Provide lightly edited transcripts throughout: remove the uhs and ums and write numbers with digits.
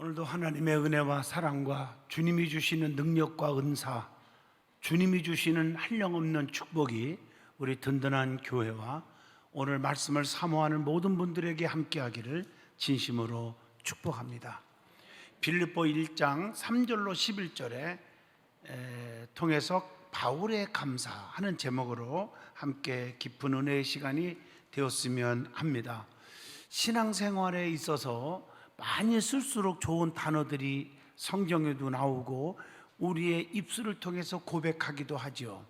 오늘도 하나님의 은혜와 사랑과 주님이 주시는 능력과 은사, 주님이 주시는 한량없는 축복이 우리 든든한 교회와 오늘 말씀을 사모하는 모든 분들에게 함께하기를 진심으로 축복합니다. 빌립보 1장 3절로 11절에 통해서 바울의 감사하는 제목으로 함께 깊은 은혜의 시간이 되었으면 합니다. 신앙생활에 있어서 많이 쓸수록 좋은 단어들이 성경에도 나오고 우리의 입술을 통해서 고백하기도 하죠.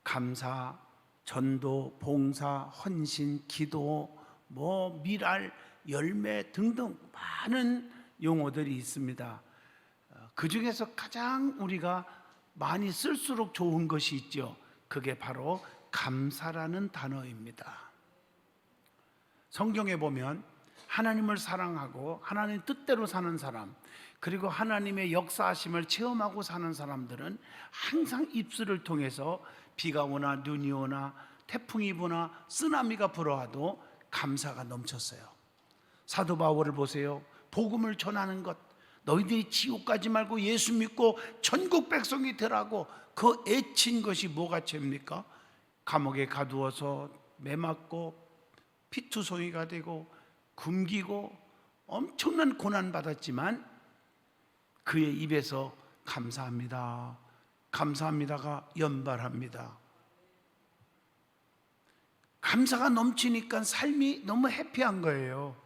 감사, 전도, 봉사, 헌신, 기도, 미랄, 열매 등등 많은 용어들이 있습니다. 그 중에서 가장 우리가 많이 쓸수록 좋은 것이 있죠. 그게 바로 감사라는 단어입니다. 성경에 보면 하나님을 사랑하고 하나님 뜻대로 사는 사람, 그리고 하나님의 역사하심을 체험하고 사는 사람들은 항상 입술을 통해서 비가 오나 눈이 오나 태풍이 부나 쓰나미가 불어와도 감사가 넘쳤어요. 사도 바울을 보세요. 복음을 전하는 것, 너희들이 지옥 가지 말고 예수 믿고 전국 백성이 되라고 그 애친 것이 뭐가 죄입니까? 감옥에 가두어서 매맞고 피투성이가 되고 굶기고 엄청난 고난 받았지만 그의 입에서 감사합니다, 감사합니다가 연발합니다. 감사가 넘치니까 삶이 너무 해피한 거예요.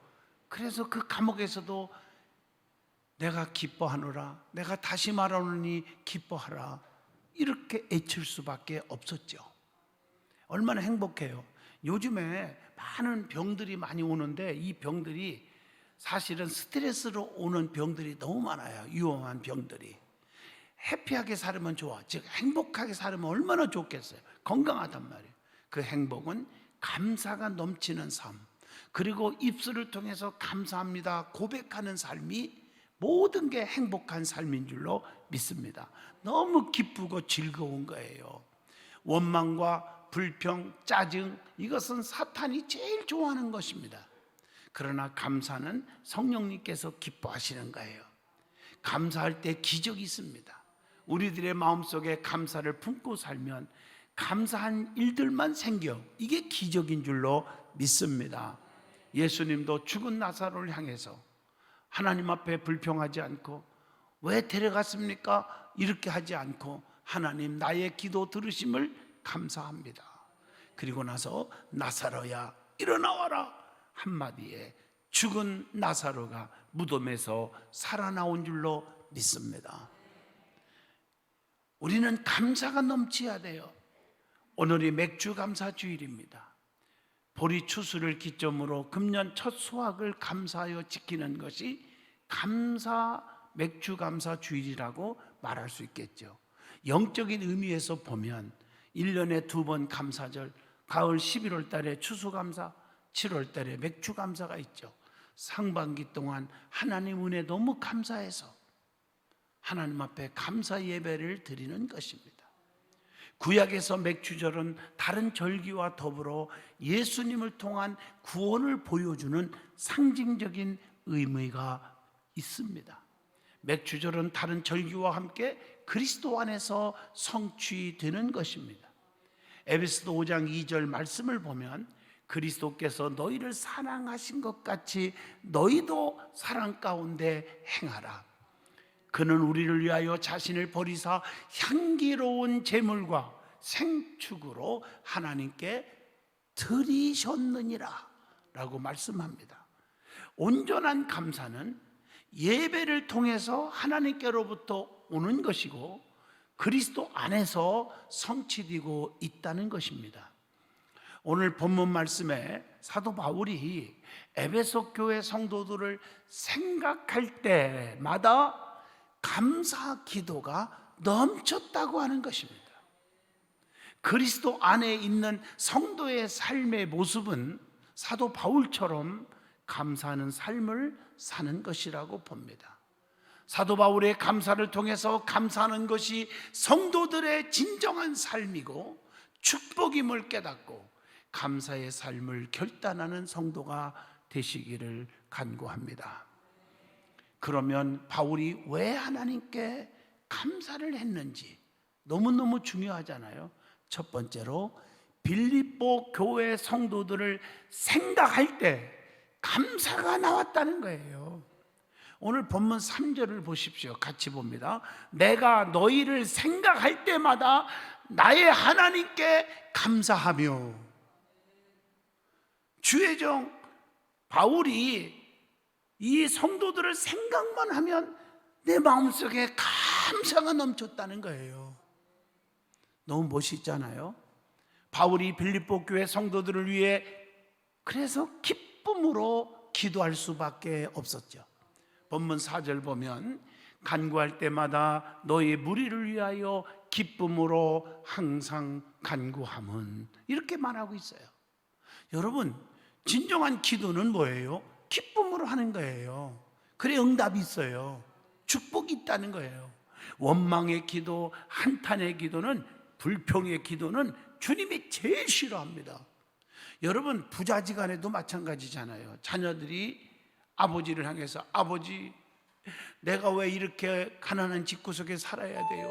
그래서 그 감옥에서도 내가 기뻐하노라, 내가 다시 말하노니 기뻐하라, 이렇게 애칠 수밖에 없었죠. 얼마나 행복해요. 요즘에 많은 병들이 많이 오는데 이 병들이 사실은 스트레스로 오는 병들이 너무 많아요. 위험한 병들이. 해피하게 살면 좋아, 즉 행복하게 살면 얼마나 좋겠어요. 건강하단 말이에요. 그 행복은 감사가 넘치는 삶, 그리고 입술을 통해서 감사합니다 고백하는 삶이 모든 게 행복한 삶인 줄로 믿습니다. 너무 기쁘고 즐거운 거예요. 원망과 불평, 짜증, 이것은 사탄이 제일 좋아하는 것입니다. 그러나 감사는 성령님께서 기뻐하시는 거예요. 감사할 때 기적이 있습니다. 우리들의 마음속에 감사를 품고 살면 감사한 일들만 생겨, 이게 기적인 줄로 믿습니다. 예수님도 죽은 나사로를 향해서 하나님 앞에 불평하지 않고 왜 데려갔습니까? 이렇게 하지 않고 하나님 나의 기도 들으심을 감사합니다. 그리고 나서 나사로야 일어나와라 한마디에 죽은 나사로가 무덤에서 살아나온 줄로 믿습니다. 우리는 감사가 넘쳐야 돼요. 오늘이 맥주 감사 주일입니다. 보리 추수를 기점으로 금년 첫 수확을 감사하여 지키는 것이 감사 맥주 감사 주일이라고 말할 수 있겠죠. 영적인 의미에서 보면 1년에 2번 감사절, 가을 11월 달에 추수감사, 7월 달에 맥주감사가 있죠. 상반기 동안 하나님 은혜 너무 감사해서 하나님 앞에 감사 예배를 드리는 것입니다. 구약에서 맥주절은 다른 절기와 더불어 예수님을 통한 구원을 보여주는 상징적인 의미가 있습니다. 맥주절은 다른 절기와 함께 그리스도 안에서 성취되는 것입니다. 에베소서 5장 2절 말씀을 보면 그리스도께서 너희를 사랑하신 것 같이 너희도 사랑 가운데 행하라. 그는 우리를 위하여 자신을 버리사 향기로운 제물과 생축으로 하나님께 드리셨느니라 라고 말씀합니다. 온전한 감사는 예배를 통해서 하나님께로부터 오는 것이고 그리스도 안에서 성취되고 있다는 것입니다. 오늘 본문 말씀에 사도 바울이 에베소 교회 성도들을 생각할 때마다 감사 기도가 넘쳤다고 하는 것입니다. 그리스도 안에 있는 성도의 삶의 모습은 사도 바울처럼 감사하는 삶을 사는 것이라고 봅니다. 사도 바울의 감사를 통해서 감사하는 것이 성도들의 진정한 삶이고 축복임을 깨닫고 감사의 삶을 결단하는 성도가 되시기를 간구합니다. 그러면 바울이 왜 하나님께 감사를 했는지 너무너무 중요하잖아요. 첫 번째로 빌립보 교회 성도들을 생각할 때 감사가 나왔다는 거예요. 오늘 본문 3절을 보십시오. 같이 봅니다. 내가 너희를 생각할 때마다 나의 하나님께 감사하며. 주의 종 바울이 이 성도들을 생각만 하면 내 마음속에 감사가 넘쳤다는 거예요. 너무 멋있잖아요. 바울이 빌립보 교회 성도들을 위해 그래서 기쁨으로 기도할 수밖에 없었죠. 본문 4절 보면 간구할 때마다 너희 무리를 위하여 기쁨으로 항상 간구함은, 이렇게 말하고 있어요. 여러분, 진정한 기도는 뭐예요? 기쁨으로 하는 거예요. 그래 응답이 있어요. 축복이 있다는 거예요. 원망의 기도, 한탄의 기도는, 불평의 기도는 주님이 제일 싫어합니다. 여러분, 부자지간에도 마찬가지잖아요. 자녀들이 아버지를 향해서 아버지, 내가 왜 이렇게 가난한 집구석에 살아야 돼요?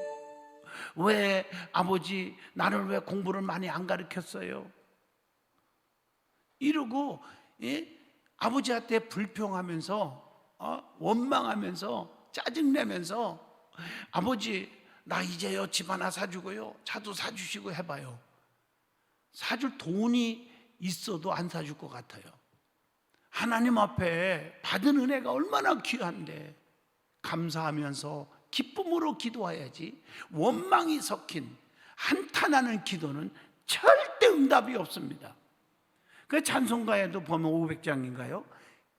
왜 아버지, 나를 왜 공부를 많이 안 가르쳤어요? 이러고 아버지한테 불평하면서 원망하면서 짜증내면서 아버지, 나 이제요 집 하나 사주고요 차도 사주시고 해봐요. 사줄 돈이 있어도 안 사줄 것 같아요. 하나님 앞에 받은 은혜가 얼마나 귀한데 감사하면서 기쁨으로 기도해야지. 원망이 섞인 한탄하는 기도는 절대 응답이 없습니다. 그 찬송가에도 보면 500장인가요?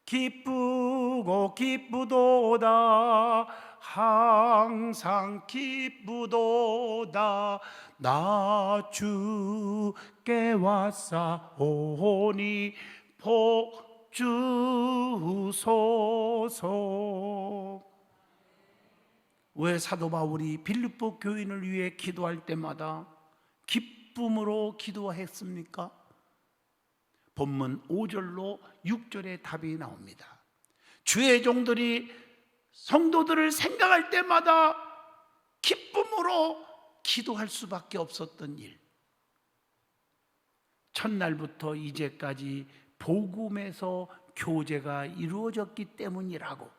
기쁘고 기쁘도다 항상 기쁘도다 나 주께 왔사오니 복 주소서. 왜 사도 바울이 빌립보 교인을 위해 기도할 때마다 기쁨으로 기도했습니까? 본문 5절로 6절의 답이 나옵니다. 주의 종들이 성도들을 생각할 때마다 기쁨으로 기도할 수밖에 없었던 일, 첫날부터 이제까지 복음에서 교제가 이루어졌기 때문이라고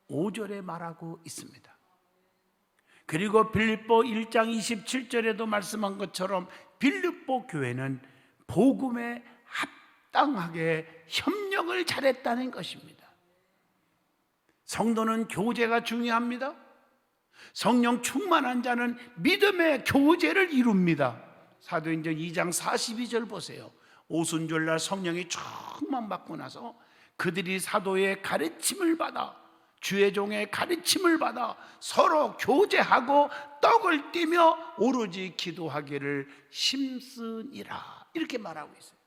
5절에 말하고 있습니다. 그리고 빌립보 1장 27절에도 말씀한 것처럼 빌립보 교회는 복음에 합당하게 협력을 잘했다는 것입니다. 성도는 교제가 중요합니다. 성령 충만한 자는 믿음의 교제를 이룹니다. 사도행전 2장 42절 보세요. 오순절날 성령이 충만받고 나서 그들이 사도의 가르침을 받아, 주의 종의 가르침을 받아 서로 교제하고 떡을 띠며 오로지 기도하기를 힘쓰니라, 이렇게 말하고 있어요.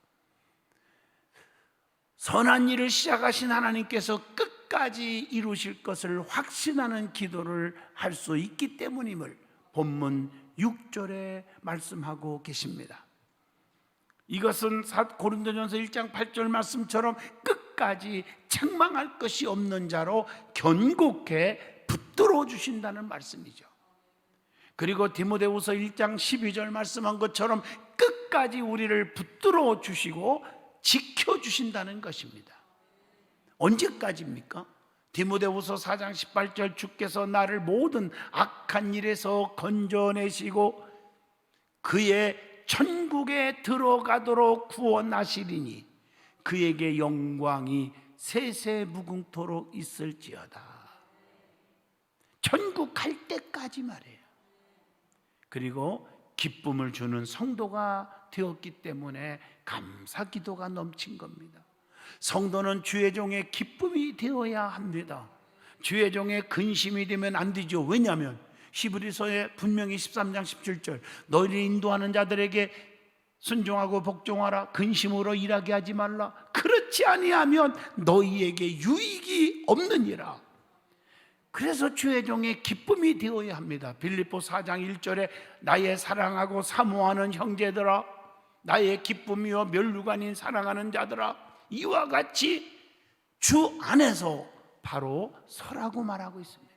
선한 일을 시작하신 하나님께서 끝까지 이루실 것을 확신하는 기도를 할 수 있기 때문임을 본문 6절에 말씀하고 계십니다. 이것은 고린도전서 1장 8절 말씀처럼 끝까지 책망할 것이 없는 자로 견고케 붙들어 주신다는 말씀이죠. 그리고 디모데후서 1장 12절 말씀한 것처럼 끝까지 우리를 붙들어 주시고 지켜주신다는 것입니다. 언제까지입니까? 디모데후서 4장 18절 주께서 나를 모든 악한 일에서 건져내시고 그의 천국에 들어가도록 구원하시리니 그에게 영광이 세세무궁토록 있을지어다. 천국 갈 때까지 말이에요. 그리고 기쁨을 주는 성도가 되었기 때문에 감사 기도가 넘친 겁니다. 성도는 주의 종의 기쁨이 되어야 합니다. 주의 종의 근심이 되면 안 되죠. 왜냐하면 히브리서에 분명히 13장 17절 너희를 인도하는 자들에게 순종하고 복종하라, 근심으로 일하게 하지 말라, 그렇지 아니하면 너희에게 유익이 없느니라. 그래서 주의 종의 기쁨이 되어야 합니다. 빌립보 4장 1절에 나의 사랑하고 사모하는 형제들아, 나의 기쁨이요 멸류관인 사랑하는 자들아, 이와 같이 주 안에서 바로 서라고 말하고 있습니다.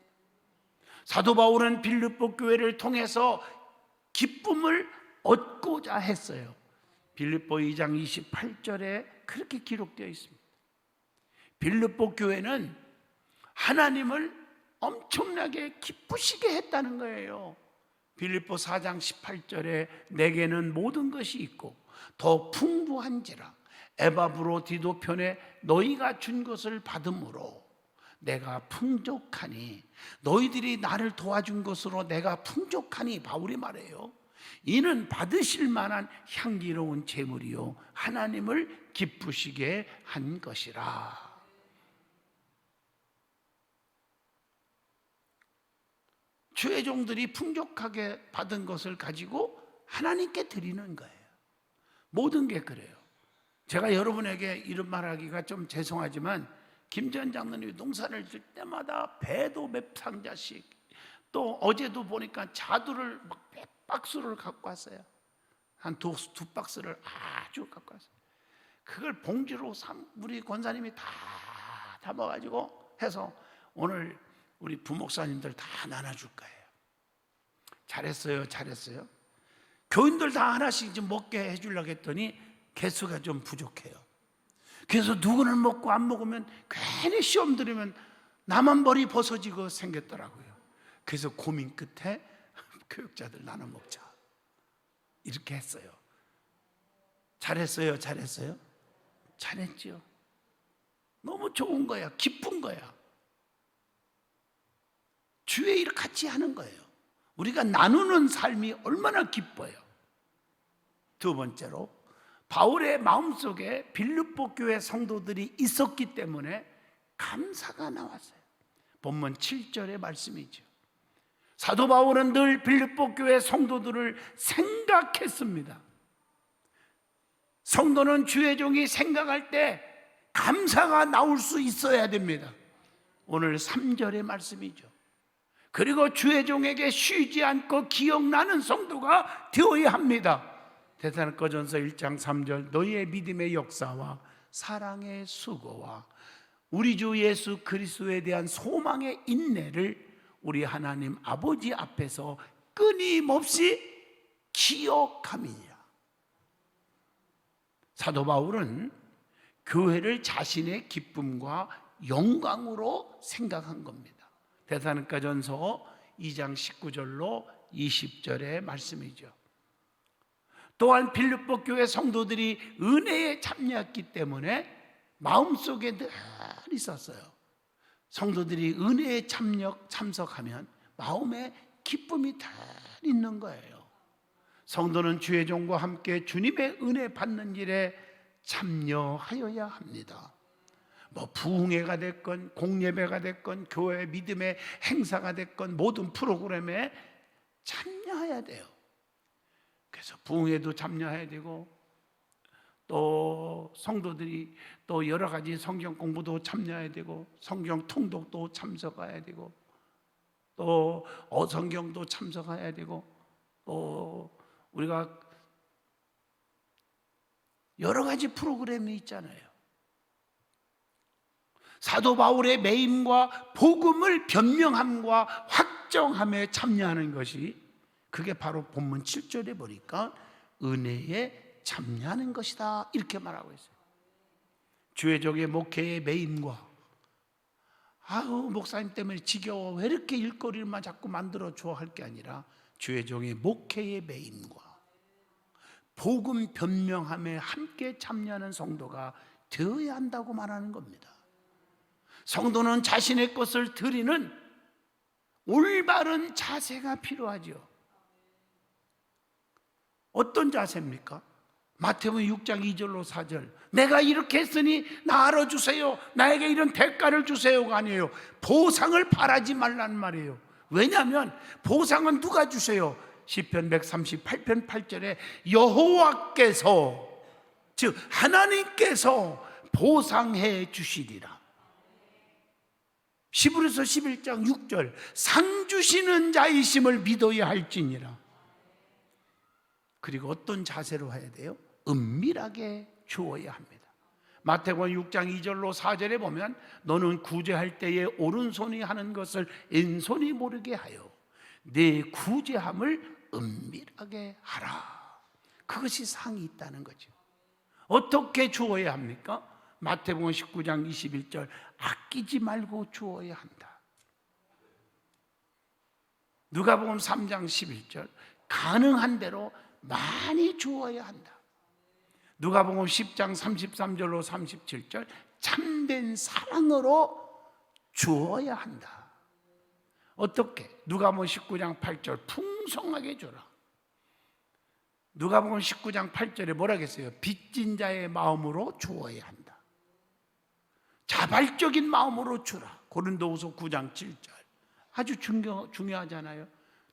사도 바울은 빌립보 교회를 통해서 기쁨을 얻고자 했어요. 빌립보 2장 28절에 그렇게 기록되어 있습니다. 빌립보 교회는 하나님을 엄청나게 기쁘시게 했다는 거예요. 빌립보 4장 18절에 내게는 모든 것이 있고 더 풍부한지라 에바브로디도 편에 너희가 준 것을 받음으로 내가 풍족하니, 너희들이 나를 도와준 것으로 내가 풍족하니, 바울이 말해요. 이는 받으실 만한 향기로운 제물이요 하나님을 기쁘시게 한 것이라. 주의 종들이 풍족하게 받은 것을 가지고 하나님께 드리는 거예요. 모든 게 그래요. 제가 여러분에게 이런 말하기가 좀 죄송하지만 김전 장로님이 농사를 질 때마다 배도 몇 상자씩, 또 어제도 보니까 자두를 막 몇 박스를 갖고 왔어요. 한 두 박스를 아주 갖고 왔어요. 그걸 봉지로 우리 권사님이 다 담아가지고 해서 오늘 우리 부목사님들 다 나눠줄 거예요. 잘했어요, 잘했어요. 교인들 다 하나씩 좀 먹게 해주려고 했더니 개수가 좀 부족해요. 그래서 누구는 먹고 안 먹으면 괜히 시험 들으면 나만 머리 벗어지고 생겼더라고요. 그래서 고민 끝에 교육자들 나눠 먹자 이렇게 했어요. 잘했어요, 잘했어요. 잘했지요. 너무 좋은 거야, 기쁜 거야. 주의 일을 같이 하는 거예요. 우리가 나누는 삶이 얼마나 기뻐요. 두 번째로 바울의 마음속에 빌립보 교회 성도들이 있었기 때문에 감사가 나왔어요. 본문 7절의 말씀이죠. 사도 바울은 늘 빌립보 교회 성도들을 생각했습니다. 성도는 주의 종이 생각할 때 감사가 나올 수 있어야 됩니다. 오늘 3절의 말씀이죠. 그리고 주의 종에게 쉬지 않고 기억나는 성도가 되어야 합니다. 데살로니가전서 1장 3절 너희의 믿음의 역사와 사랑의 수고와 우리 주 예수 그리스도에 대한 소망의 인내를 우리 하나님 아버지 앞에서 끊임없이 기억함이니라. 사도 바울은 교회를 자신의 기쁨과 영광으로 생각한 겁니다. 데살로니가전서 2장 19절로 20절의 말씀이죠. 또한 빌립보 교회 성도들이 은혜에 참여했기 때문에 마음속에 늘 있었어요. 성도들이 은혜에 참석하면 마음에 기쁨이 늘 있는 거예요. 성도는 주의 종과 함께 주님의 은혜 받는 일에 참여하여야 합니다. 뭐 부흥회가 됐건 공예배가 됐건 교회 믿음의 행사가 됐건 모든 프로그램에 참여해야 돼요. 그래서 부흥회도 참여해야 되고 또 성도들이 또 여러 가지 성경 공부도 참여해야 되고 성경 통독도 참석해야 되고 또 어성경도 참석해야 되고 또 우리가 여러 가지 프로그램이 있잖아요. 사도 바울의 매임과 복음을 변명함과 확정함에 참여하는 것이, 그게 바로 본문 7절에 보니까 은혜에 참여하는 것이다 이렇게 말하고 있어요. 주의 종의 목회의 매임과 아우 목사님 때문에 지겨워 왜 이렇게 일거리만 자꾸 만들어줘 할 게 아니라 주의 종의 목회의 매임과 복음 변명함에 함께 참여하는 성도가 되어야 한다고 말하는 겁니다. 성도는 자신의 것을 드리는 올바른 자세가 필요하죠. 어떤 자세입니까? 마태복음 6장 2절로 4절 내가 이렇게 했으니 나 알아주세요, 나에게 이런 대가를 주세요가 아니에요. 보상을 바라지 말라는 말이에요. 왜냐하면 보상은 누가 주세요? 시편 138편 8절에 여호와께서, 즉 하나님께서 보상해 주시리라. 히브리서 11장 6절 상 주시는 자이심을 믿어야 할지니라. 그리고 어떤 자세로 해야 돼요? 은밀하게 주어야 합니다. 마태복음 6장 2절로 4절에 보면 너는 구제할 때에 오른손이 하는 것을 왼손이 모르게 하여 내 구제함을 은밀하게 하라. 그것이 상이 있다는 거죠. 어떻게 주어야 합니까? 마태복음 19장 21절 아끼지 말고 주어야 한다. 누가복음 3장 11절 가능한 대로 많이 주어야 한다. 누가복음 10장 33절로 37절 참된 사랑으로 주어야 한다. 어떻게? 누가복음 19장 8절 풍성하게 주라. 누가복음 19장 8절에 뭐라고 했어요? 빚진 자의 마음으로 주어야 한다. 자발적인 마음으로 주라. 고린도후서 9장 7절 아주 중요하잖아요.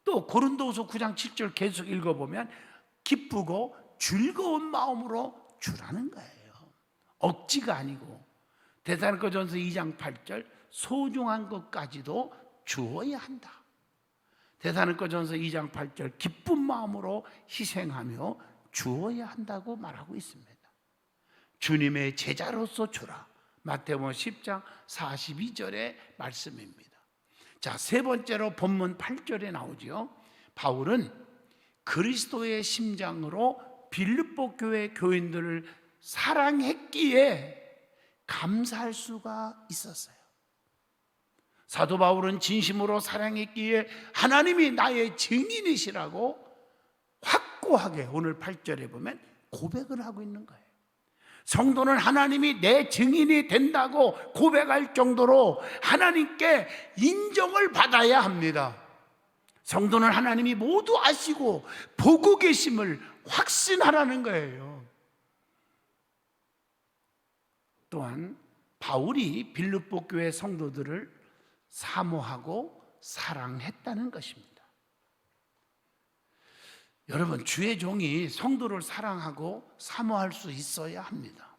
또 고린도후서 9장 7절 계속 읽어보면 기쁘고 즐거운 마음으로 주라는 거예요. 억지가 아니고. 데살로니가전서 2장 8절 소중한 것까지도 주어야 한다. 데살로니가전서 2장 8절 기쁜 마음으로 희생하며 주어야 한다고 말하고 있습니다. 주님의 제자로서 주라. 마태복음 10장 42절의 말씀입니다. 자, 세 번째로 본문 8절에 나오죠. 바울은 그리스도의 심장으로 빌립보 교회 교인들을 사랑했기에 감사할 수가 있었어요. 사도 바울은 진심으로 사랑했기에 하나님이 나의 증인이시라고 확고하게 오늘 8절에 보면 고백을 하고 있는 거예요. 성도는 하나님이 내 증인이 된다고 고백할 정도로 하나님께 인정을 받아야 합니다. 성도는 하나님이 모두 아시고 보고 계심을 확신하라는 거예요. 또한 바울이 빌립보 교회 성도들을 사모하고 사랑했다는 것입니다. 여러분, 주의 종이 성도를 사랑하고 사모할 수 있어야 합니다.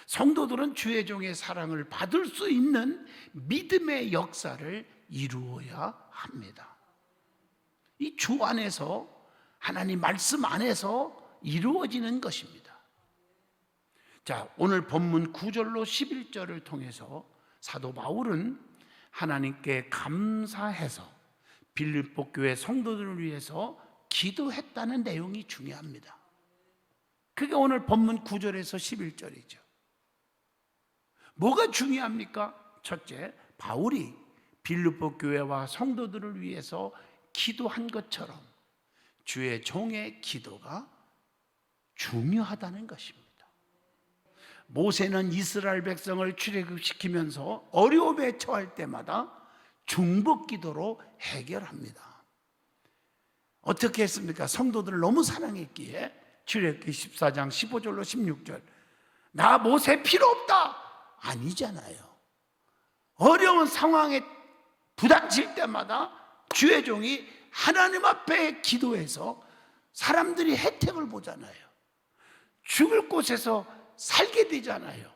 성도들은 주의 종의 사랑을 받을 수 있는 믿음의 역사를 이루어야 합니다. 이 주 안에서 하나님 말씀 안에서 이루어지는 것입니다. 자, 오늘 본문 9절로 11절을 통해서 사도 바울은 하나님께 감사해서 빌립보 교회 성도들을 위해서 기도했다는 내용이 중요합니다. 그게 오늘 본문 9절에서 11절이죠. 뭐가 중요합니까? 첫째, 바울이 빌립보 교회와 성도들을 위해서 기도한 것처럼 주의 종의 기도가 중요하다는 것입니다. 모세는 이스라엘 백성을 출애굽시키면서 어려움에 처할 때마다 중복 기도로 해결합니다. 어떻게 했습니까? 성도들을 너무 사랑했기에 출애굽기 14장 15절로 16절 나 모세 필요 없다 아니잖아요. 어려운 상황에 부닥칠 때마다 주의 종이 하나님 앞에 기도해서 사람들이 혜택을 보잖아요. 죽을 곳에서 살게 되잖아요.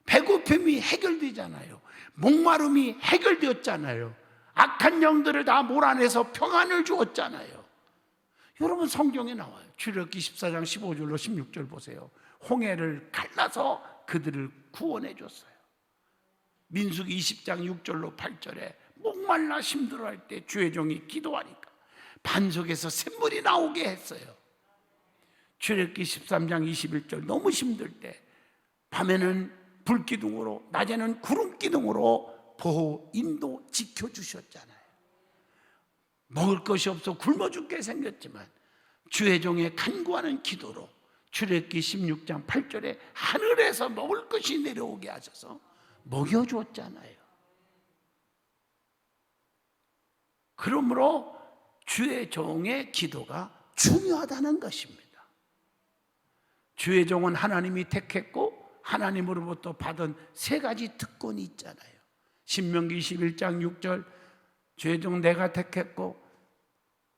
배고픔이 해결되잖아요. 목마름이 해결되었잖아요. 악한 영들을 다 몰아내서 평안을 주었잖아요. 여러분, 성경에 나와요. 출애굽기 14장 15절로 16절 보세요. 홍해를 갈라서 그들을 구원해 줬어요. 민수기 20장 6절로 8절에 목말라 힘들어할 때 주의 종이 기도하니까 반석에서 샘물이 나오게 했어요. 출애굽기 13장 21절 너무 힘들 때 밤에는 불기둥으로 낮에는 구름기둥으로 보호 인도 지켜주셨잖아요. 먹을 것이 없어 굶어 죽게 생겼지만 주의 종의 간구하는 기도로 출애굽기 16장 8절에 하늘에서 먹을 것이 내려오게 하셔서 먹여주었잖아요. 그러므로 주의 종의 기도가 중요하다는 것입니다. 주의 종은 하나님이 택했고 하나님으로부터 받은 세 가지 특권이 있잖아요. 신명기 21장 6절 주의 종 내가 택했고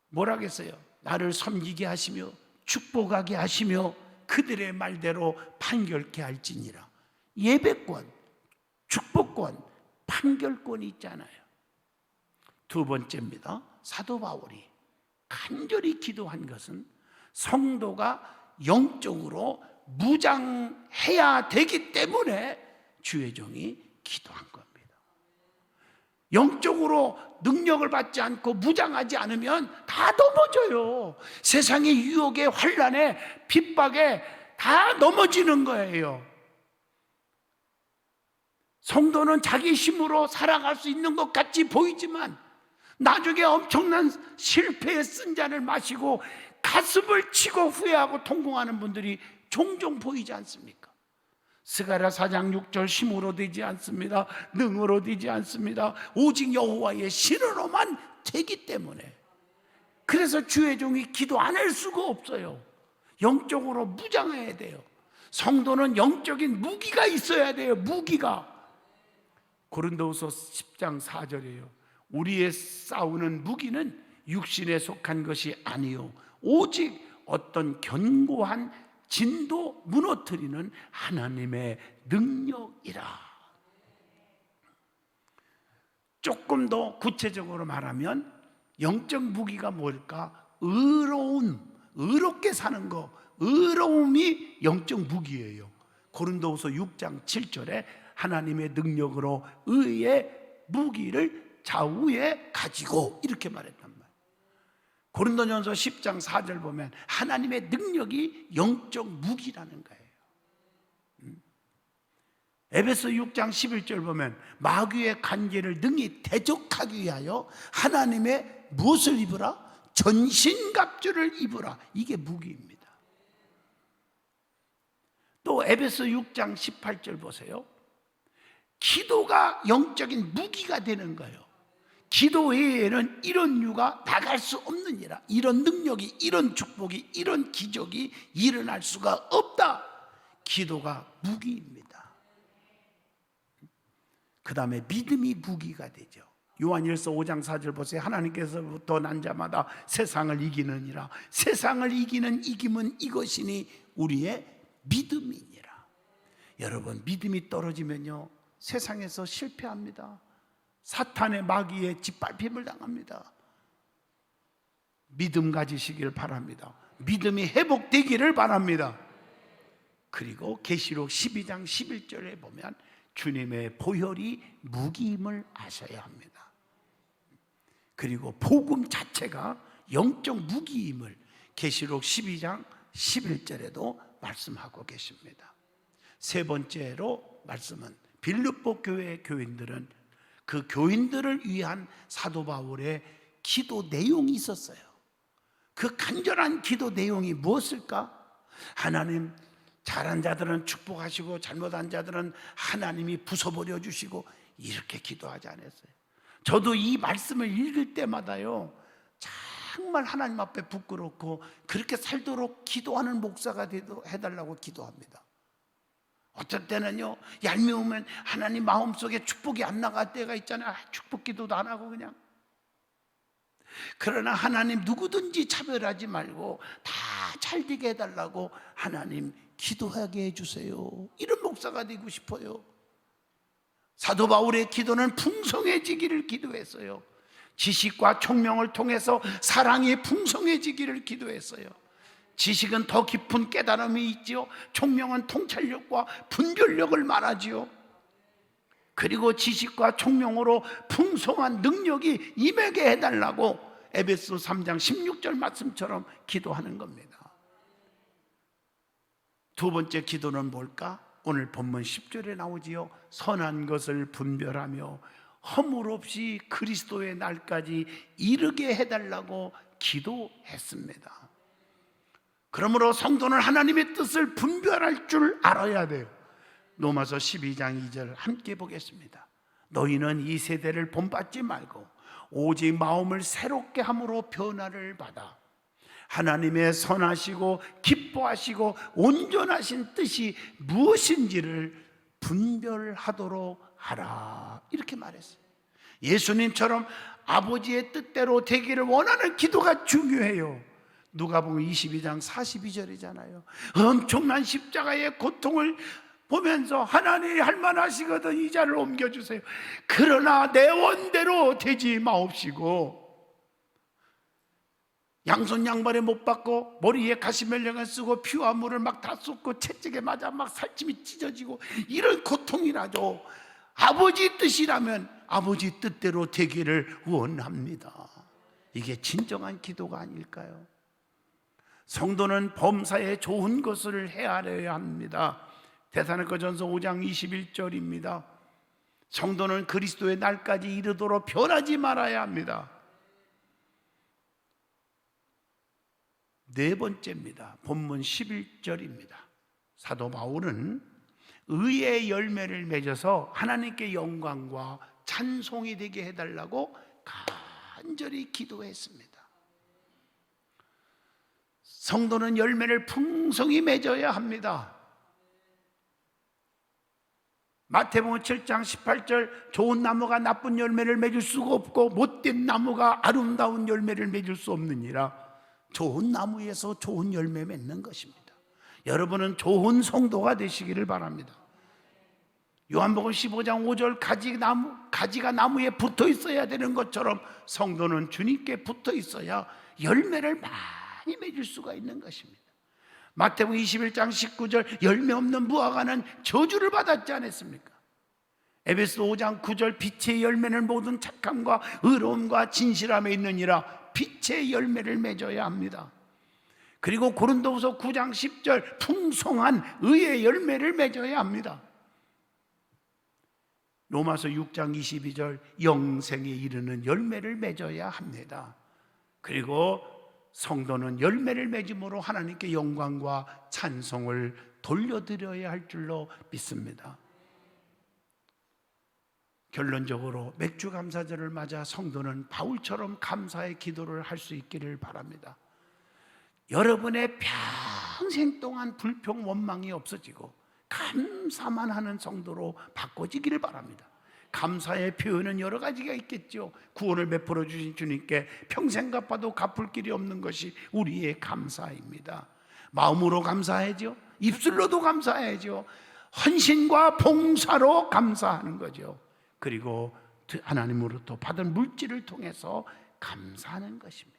뭐라고 했어요? 나를 섬기게 하시며 축복하게 하시며 그들의 말대로 판결케 할지니라. 예배권, 축복권, 판결권이 있잖아요. 두 번째입니다. 사도 바울이 간절히 기도한 것은 성도가 영적으로 무장해야 되기 때문에 주의 종이 기도한 겁니다. 영적으로 능력을 받지 않고 무장하지 않으면 다 넘어져요. 세상의 유혹에, 환난에, 핍박에 다 넘어지는 거예요. 성도는 자기 힘으로 살아갈 수 있는 것 같이 보이지만 나중에 엄청난 실패의 쓴잔을 마시고 가슴을 치고 후회하고 통곡하는 분들이 종종 보이지 않습니까? 스가랴 4장 6절 힘으로 되지 않습니다. 능으로 되지 않습니다. 오직 여호와의 신으로만 되기 때문에. 그래서 주의 종이 기도 안 할 수가 없어요. 영적으로 무장해야 돼요. 성도는 영적인 무기가 있어야 돼요. 무기가. 고린도후서 10장 4절이에요. 우리의 싸우는 무기는 육신에 속한 것이 아니요 오직 어떤 견고한 진도 무너뜨리는 하나님의 능력이라. 조금 더 구체적으로 말하면 영적 무기가 뭘까? 의롭게 사는 거, 의로움이 영적 무기예요. 고린도후서 6장 7절에 하나님의 능력으로 의의 무기를 좌우에 가지고 이렇게 말했단 말이에요. 고린도전서 10장 4절 보면 하나님의 능력이 영적 무기라는 거예요. 에베소 6장 11절 보면 마귀의 간계를 능히 대적하기 위하여 하나님의 무엇을 입으라? 전신갑주를 입으라. 이게 무기입니다. 또 에베소 6장 18절 보세요. 기도가 영적인 무기가 되는 거예요. 기도 외에는 이런 유가 나갈 수 없느니라. 이런 능력이, 이런 축복이, 이런 기적이 일어날 수가 없다. 기도가 무기입니다. 그 다음에 믿음이 무기가 되죠. 요한일서 5장 4절 보세요. 하나님께서부터 난 자마다 세상을 이기느니라. 세상을 이기는 이김은 이것이니 우리의 믿음이니라. 여러분, 믿음이 떨어지면요 세상에서 실패합니다. 사탄의 마귀의 짓밟힘을 당합니다. 믿음 가지시길 바랍니다. 믿음이 회복되기를 바랍니다. 그리고 계시록 12장 11절에 보면 주님의 보혈이 무기임을 아셔야 합니다. 그리고 복음 자체가 영적 무기임을 계시록 12장 11절에도 말씀하고 계십니다. 세 번째로 말씀은 빌립보 교회의 교인들은 그 교인들을 위한 사도 바울의 기도 내용이 있었어요. 그 간절한 기도 내용이 무엇일까? 하나님, 잘한 자들은 축복하시고 잘못한 자들은 하나님이 부숴버려 주시고, 이렇게 기도하지 않았어요. 저도 이 말씀을 읽을 때마다요 정말 하나님 앞에 부끄럽고 그렇게 살도록 기도하는 목사가 해달라고 기도합니다. 어떤 때는요 얄미우면 하나님 마음속에 축복이 안 나갈 때가 있잖아요. 축복 기도도 안 하고 그냥. 그러나 하나님 누구든지 차별하지 말고 다 잘되게 해달라고 하나님 기도하게 해주세요. 이런 목사가 되고 싶어요. 사도 바울의 기도는 풍성해지기를 기도했어요. 지식과 총명을 통해서 사랑이 풍성해지기를 기도했어요. 지식은 더 깊은 깨달음이 있지요. 총명은 통찰력과 분별력을 말하지요. 그리고 지식과 총명으로 풍성한 능력이 임하게 해달라고 에베소 3장 16절 말씀처럼 기도하는 겁니다. 두 번째 기도는 뭘까? 오늘 본문 10절에 나오지요. 선한 것을 분별하며 허물 없이 그리스도의 날까지 이르게 해달라고 기도했습니다. 그러므로 성도는 하나님의 뜻을 분별할 줄 알아야 돼요. 로마서 12장 2절 함께 보겠습니다. 너희는 이 세대를 본받지 말고 오직 마음을 새롭게 함으로 변화를 받아 하나님의 선하시고 기뻐하시고 온전하신 뜻이 무엇인지를 분별하도록 하라. 이렇게 말했어요. 예수님처럼 아버지의 뜻대로 되기를 원하는 기도가 중요해요. 누가복음 22장 42절이잖아요. 엄청난 십자가의 고통을 보면서 하나님이 할 만하시거든 이 자를 옮겨주세요. 그러나 내 원대로 되지 마옵시고 양손 양발에 못 박고 머리에 가시멜령을 쓰고 피와 물을 막 다 쏟고 채찍에 맞아 막 살찜이 찢어지고 이런 고통이라도 아버지 뜻이라면 아버지 뜻대로 되기를 원합니다. 이게 진정한 기도가 아닐까요? 성도는 범사에 좋은 것을 헤아려야 합니다. 데살로니가전서 5장 21절입니다. 성도는 그리스도의 날까지 이르도록 변하지 말아야 합니다. 네 번째입니다. 본문 11절입니다. 사도 바울은 의의 열매를 맺어서 하나님께 영광과 찬송이 되게 해달라고 간절히 기도했습니다. 성도는 열매를 풍성히 맺어야 합니다. 마태복음 7장 18절, 좋은 나무가 나쁜 열매를 맺을 수가 없고 못된 나무가 아름다운 열매를 맺을 수 없느니라. 좋은 나무에서 좋은 열매 맺는 것입니다. 여러분은 좋은 성도가 되시기를 바랍니다. 요한복음 15장 5절, 가지가 나무에 붙어 있어야 되는 것처럼 성도는 주님께 붙어 있어야 열매를 많이 맺을 수가 있는 것입니다. 마태복음 21장 19절, 열매 없는 무화과는 저주를 받았지 않았습니까? 에베소 5장 9절, 빛의 열매는 모든 착함과 의로움과 진실함에 있느니라. 빛의 열매를 맺어야 합니다. 그리고 고린도후서 9장 10절, 풍성한 의의 열매를 맺어야 합니다. 로마서 6장 22절, 영생에 이르는 열매를 맺어야 합니다. 그리고 성도는 열매를 맺음으로 하나님께 영광과 찬송을 돌려드려야 할 줄로 믿습니다. 결론적으로 맥주 감사절을 맞아 성도는 바울처럼 감사의 기도를 할 수 있기를 바랍니다. 여러분의 평생 동안 불평 원망이 없어지고 감사만 하는 성도로 바꿔지기를 바랍니다. 감사의 표현은 여러 가지가 있겠죠. 구원을 베풀어 주신 주님께 평생 갚아도 갚을 길이 없는 것이 우리의 감사입니다. 마음으로 감사해야죠. 입술로도 감사해야죠. 헌신과 봉사로 감사하는 거죠. 그리고 하나님으로부터 받은 물질을 통해서 감사하는 것입니다.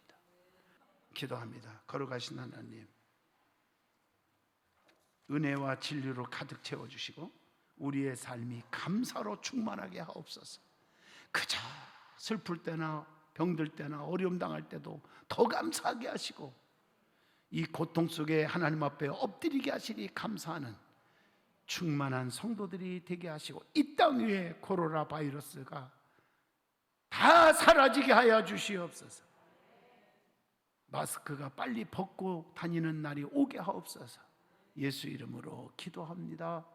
기도합니다. 거룩하신 하나님, 은혜와 진리로 가득 채워주시고 우리의 삶이 감사로 충만하게 하옵소서. 그저 슬플 때나 병들 때나 어려움 당할 때도 더 감사하게 하시고 이 고통 속에 하나님 앞에 엎드리게 하시니 감사하는 충만한 성도들이 되게 하시고 이 땅 위에 코로나 바이러스가 다 사라지게 하여 주시옵소서. 마스크가 빨리 벗고 다니는 날이 오게 하옵소서. 예수 이름으로 기도합니다.